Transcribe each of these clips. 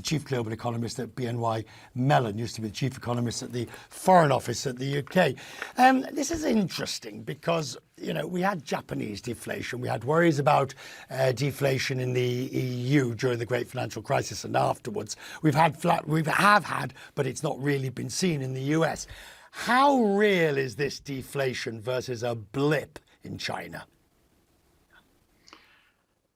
chief global economist at BNY Mellon, used to be the chief economist at the Foreign Office at the UK. This is interesting because, you know, we had Japanese deflation. We had worries about deflation in the EU during the great financial crisis and afterwards. We have had, but it's not really been seen in the US. How real is this deflation versus a blip in China?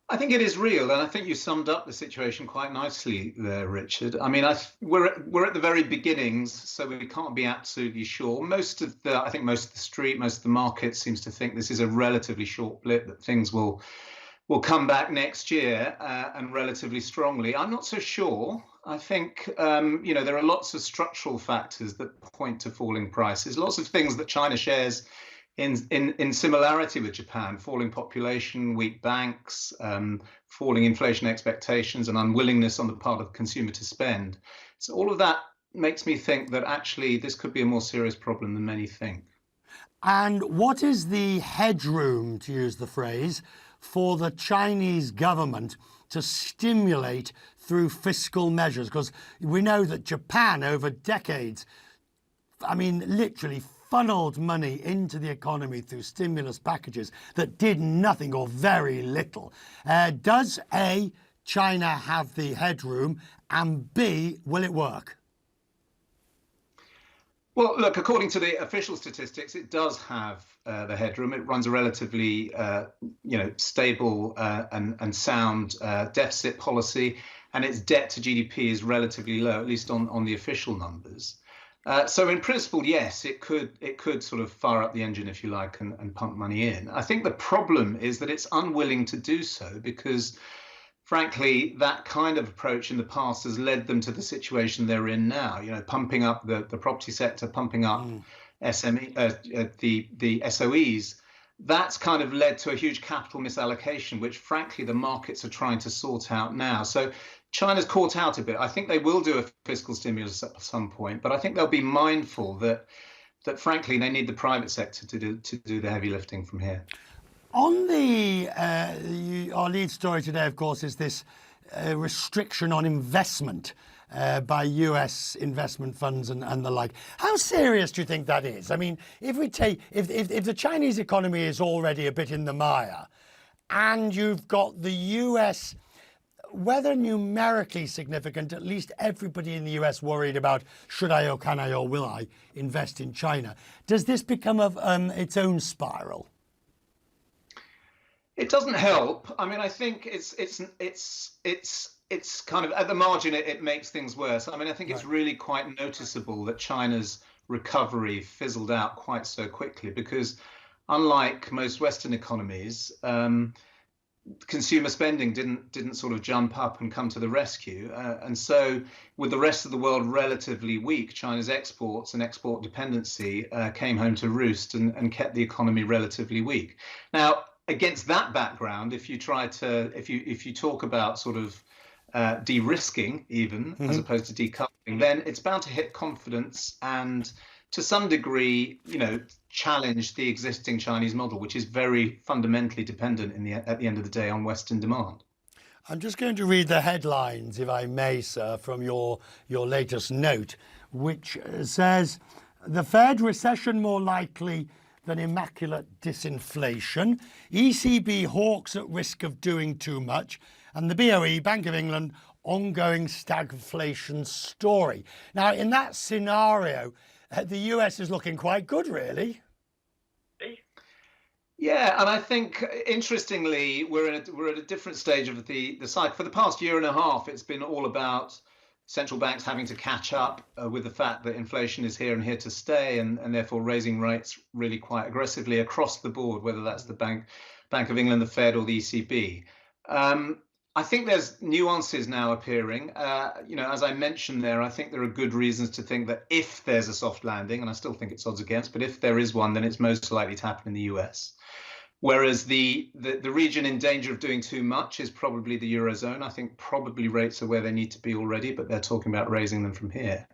I think it is real, and I think you summed up the situation quite nicely there, Richard. I mean, we're at the very beginnings, so we can't be absolutely sure. I think most of the street, most of the market seems to think this is a relatively short blip, that things will come back next year and relatively strongly. I'm not so sure. I think you know, there are lots of structural factors that point to falling prices, lots of things that China shares in similarity with Japan: falling population, weak banks, falling inflation expectations, and unwillingness on the part of the consumer to spend. So all of that makes me think that actually this could be a more serious problem than many think. And what is the headroom, to use the phrase, for the Chinese government to stimulate through fiscal measures? Because we know that Japan, over decades, I mean, literally funneled money into the economy through stimulus packages that did nothing or very little. Does A, China have the headroom, and B, will it work? Well, look, according to the official statistics, it does have the headroom. It runs a relatively, stable and sound deficit policy, and its debt to GDP is relatively low, at least on the official numbers. So in principle, yes, it could sort of fire up the engine, if you like, and pump money in. I think the problem is that it's unwilling to do so because, frankly, that kind of approach in the past has led them to the situation they're in now. You know, pumping up the property sector, pumping up the SOEs. That's kind of led to a huge capital misallocation, which, frankly, the markets are trying to sort out now. So China's caught out a bit. I think they will do a fiscal stimulus at some point, but I think they'll be mindful that frankly, they need the private sector to do the heavy lifting from here. On the our lead story today, of course, is this restriction on investment by US investment funds and the like. How serious do you think that is? I mean, if the Chinese economy is already a bit in the mire, and you've got the US, whether numerically significant, at least everybody in the US worried about should I or can I or will I invest in China, does this become its own spiral? It doesn't help. I mean, I think it's kind of at the margin. It makes things worse. I mean, I think it's really quite noticeable that China's recovery fizzled out quite so quickly because, unlike most Western economies, consumer spending didn't sort of jump up and come to the rescue, and so with the rest of the world relatively weak, China's exports and export dependency came home to roost and kept the economy relatively weak. Now, against that background, if you talk about sort of de-risking even as opposed to decoupling, then it's bound to hit confidence and to some degree, you know, challenge the existing Chinese model, which is very fundamentally dependent at the end of the day on Western demand. I'm just going to read the headlines, if I may, sir, from your latest note, which says, the Fed recession more likely than immaculate disinflation, ECB hawks at risk of doing too much, and the BOE, Bank of England, ongoing stagflation story. Now, in that scenario, the US is looking quite good, really. Yeah, and I think, interestingly, we're at a different stage of the cycle. For the past year and a half, it's been all about central banks having to catch up with the fact that inflation is here and here to stay, and therefore raising rates really quite aggressively across the board, whether that's the Bank of England, the Fed, or the ECB. I think there's nuances now appearing. You know, as I mentioned there, I think there are good reasons to think that if there's a soft landing, and I still think it's odds against, but if there is one, then it's most likely to happen in the US. Whereas the region in danger of doing too much is probably the Eurozone. I think probably rates are where they need to be already, but they're talking about raising them from here.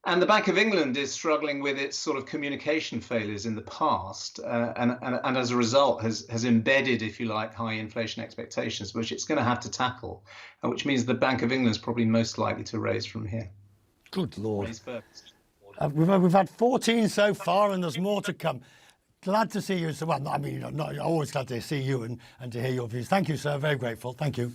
And the Bank of England is struggling with its sort of communication failures in the past, and as a result has embedded, if you like, high inflation expectations, which it's going to have to tackle, which means the Bank of England is probably most likely to raise from here. Good Lord. We've had 14 so far, and there's more to come. Glad to see you. Well, I mean, not always glad to see you and to hear your views. Thank you, sir. Very grateful. Thank you.